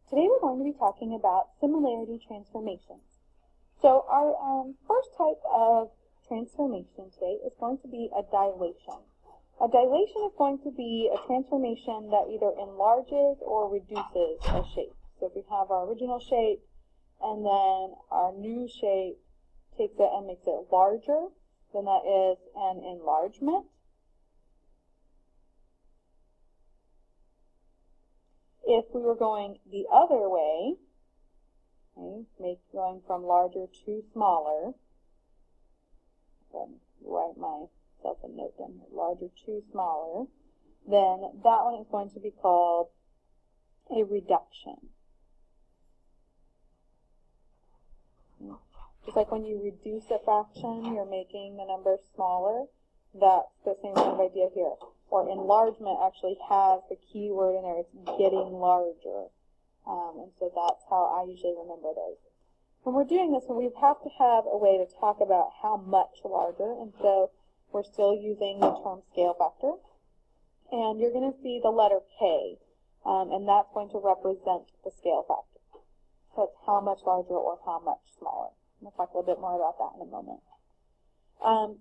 Today we're going to be talking about similarity transformations. So our first type of transformation today is going to be a dilation. A dilation is going to be a transformation that either enlarges or reduces a shape. So if we have our original shape and then our new shape takes it and makes it larger, then that is an enlargement. If we were going the other way, okay, going from larger to smaller, write myself a note down here, larger to smaller, then that one is going to be called a reduction. Just like when you reduce a fraction, you're making the number smaller. That's the same kind of idea here. Or enlargement actually has the key word in there. It's getting larger. And so that's how I usually remember those. When we're doing this, we have to have a way to talk about how much larger. And so we're still using the term scale factor. And you're going to see the letter K. And that's going to represent the scale factor. So it's how much larger or how much smaller. We'll talk a little bit more about that in a moment.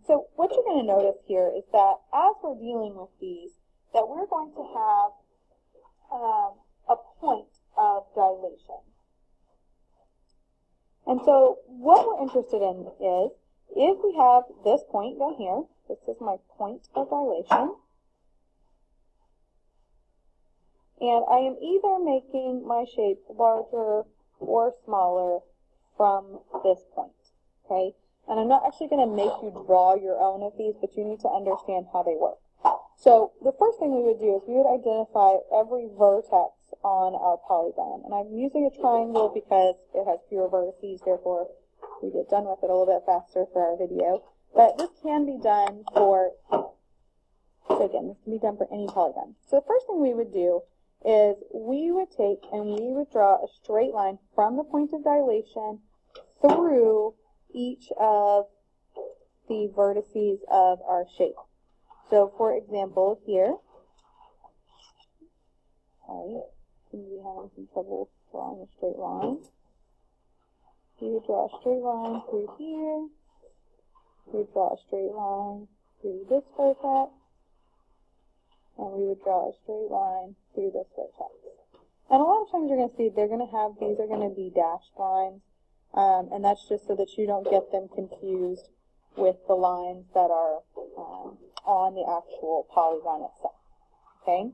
So what you're going to notice here is that as we're dealing with these, that we're going to have a point of dilation. And so what we're interested in is, if we have this point down here, this is my point of dilation, and I am either making my shape larger or smaller from this point, okay? And I'm not actually going to make you draw your own of these, but you need to understand how they work. So the first thing we would do is we would identify every vertex on our polygon. And I'm using a triangle because it has fewer vertices, therefore we get done with it a little bit faster for our video. But this can be done for, so again, this can be done for any polygon. So the first thing we would do is we would take and we would draw a straight line from the point of dilation through each of the vertices of our shape. So for example here, we're having some trouble drawing a straight line. We would draw a straight line through here. We would draw a straight line through this vertex. And we would draw a straight line through this vertex. And a lot of times you're going to see they're going to have, these are going to be dashed lines. And that's just so that you don't get them confused with the lines that are on the actual polygon itself. Okay?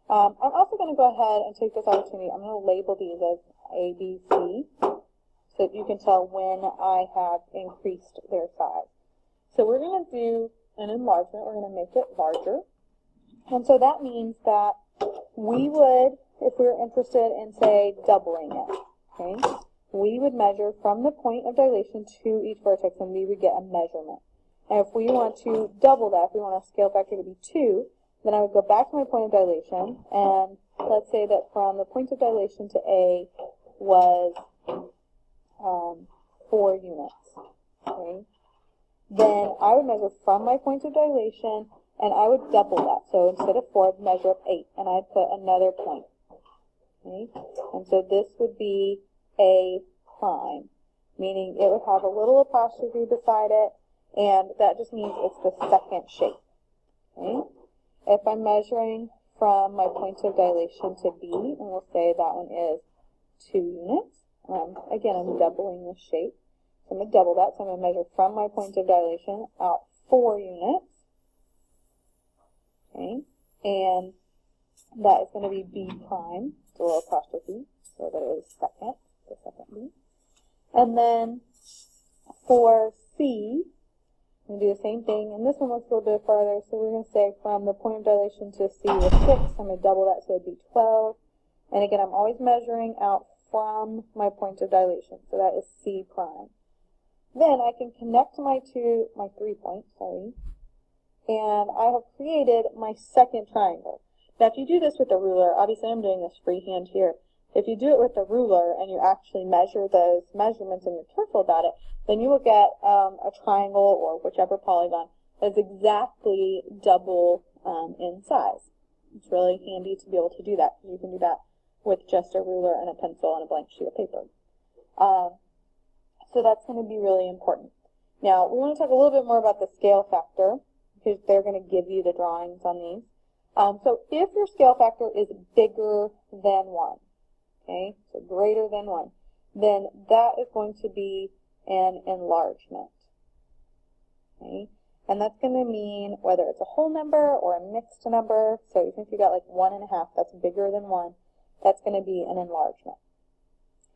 I'm also going to go ahead and take this opportunity. I'm going to label these as A, B, C, so that you can tell when I have increased their size. So we're going to do an enlargement. We're going to make it larger. And so that means that we would, if we were interested in, say, doubling it, okay, we would measure from the point of dilation to each vertex, and we would get a measurement. And if we want to double that, if we want a scale factor to be 2, then I would go back to my point of dilation, and let's say that from the point of dilation to A was 4 units. Okay? Then I would measure from my point of dilation, and I would double that. So instead of 4, I'd measure up 8, and I'd put another point. Okay? And so this would be A prime, meaning it would have a little apostrophe beside it, and that just means it's the second shape. Okay? If I'm measuring from my point of dilation to B, and we'll say that one is 2 units, again, I'm doubling the shape. So I'm going to double that, so I'm going to measure from my point of dilation out 4 units. Okay? And that is going to be B prime, it's a little apostrophe, so that it is second, the second B. And then for C, we're going to do the same thing, and this one looks a little bit farther, so we're going to say from the point of dilation to C was 6, I'm going to double that, so it would be 12. And again, I'm always measuring out from my point of dilation, so that is C prime. Then I can connect my 3 points, and I have created my second triangle. Now if you do this with a ruler, obviously I'm doing this freehand here. If you do it with a ruler and you actually measure those measurements and you're careful about it, then you will get a triangle or whichever polygon that's exactly double in size. It's really handy to be able to do that, because you can do that with just a ruler and a pencil and a blank sheet of paper. So that's going to be really important. Now, we want to talk a little bit more about the scale factor, because they're going to give you the drawings on these. So if your scale factor is bigger than 1, okay, so greater than 1, then that is going to be an enlargement. Okay, and that's going to mean whether it's a whole number or a mixed number. So even if you got like 1.5, that's bigger than 1, that's going to be an enlargement.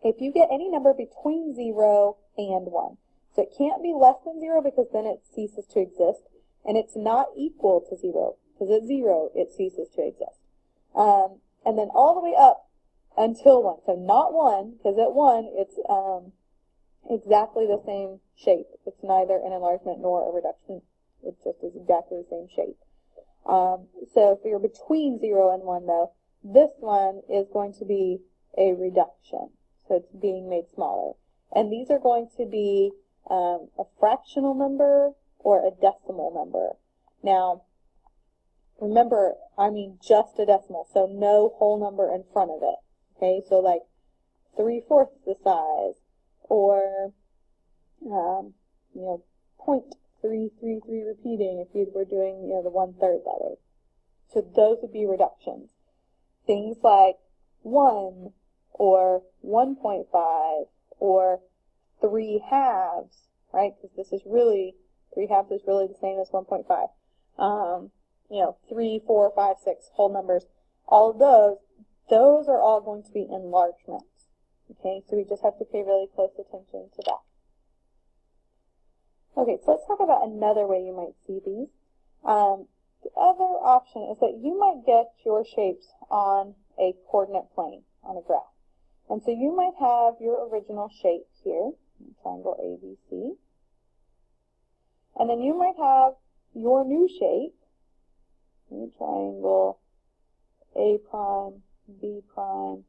If you get any number between 0 and 1, so it can't be less than 0 because then it ceases to exist, and it's not equal to 0, because at 0 it ceases to exist. And then all the way up until 1, so not 1, because at 1 it's exactly the same shape. It's neither an enlargement nor a reduction. It just is exactly the same shape. So if you're between 0 and 1, though, this one is going to be a reduction. So it's being made smaller. And these are going to be a fractional number or a decimal number. Now, remember, I mean just a decimal, so no whole number in front of it. Okay, so like 3/4 the size, or 0.333 repeating if you were doing the 1/3 that way. So those would be reductions. Things like 1 or 1.5 or 3/2, right? Because this is really 3/2 is really the same as 1.5. 3, 4, 5, 6 whole numbers. All of those are all going to be enlargements. Okay, so we just have to pay really close attention to that. Okay, so let's talk about another way you might see these. The other option is that you might get your shapes on a coordinate plane, on a graph. And so you might have your original shape here, triangle ABC. And then you might have your new shape, triangle A prime, B prime,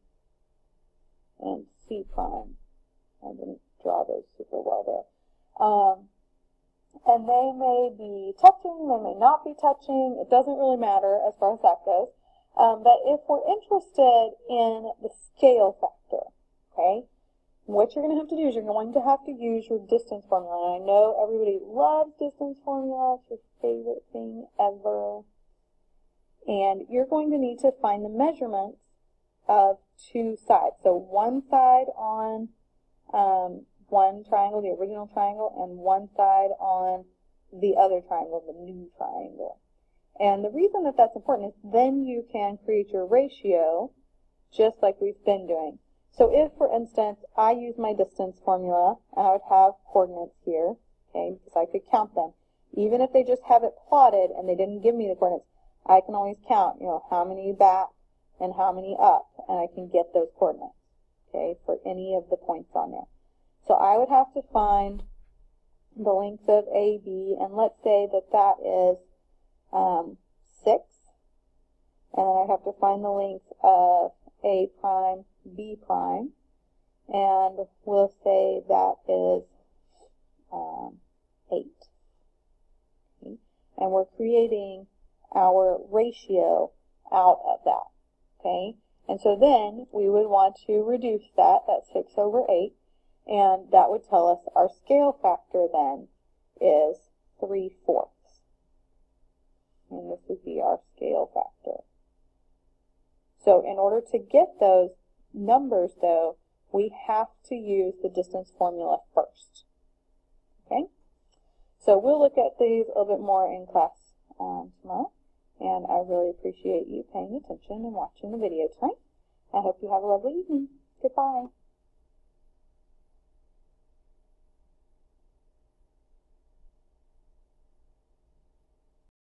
and C prime. I didn't draw those super well there. And they may be touching, they may not be touching. It doesn't really matter as far as that goes. But if we're interested in the scale factor, okay, what you're going to have to do is you're going to have to use your distance formula. And I know everybody loves distance formula. It's your favorite thing ever. And you're going to need to find the measurements of two sides. So one side on one triangle, the original triangle, and one side on the other triangle, the new triangle. And the reason that that's important is then you can create your ratio just like we've been doing. So if, for instance, I use my distance formula, and I would have coordinates here, okay, because I could count them. Even if they just have it plotted and they didn't give me the coordinates, I can always count, how many back and how many up, and I can get those coordinates, okay, for any of the points on there. So I would have to find the length of AB, and let's say that that is 6, and then I have to find the length of A prime, B prime, and we'll say that is 8. Okay. And we're creating our ratio out of that, okay? And so then we would want to reduce that, that's 6 over 8, and that would tell us our scale factor then is 3/4. And this would be our scale factor. So in order to get those numbers, though, we have to use the distance formula first. Okay? So we'll look at these a little bit more in class tomorrow. And I really appreciate you paying attention and watching the video tonight. I hope you have a lovely evening. Goodbye.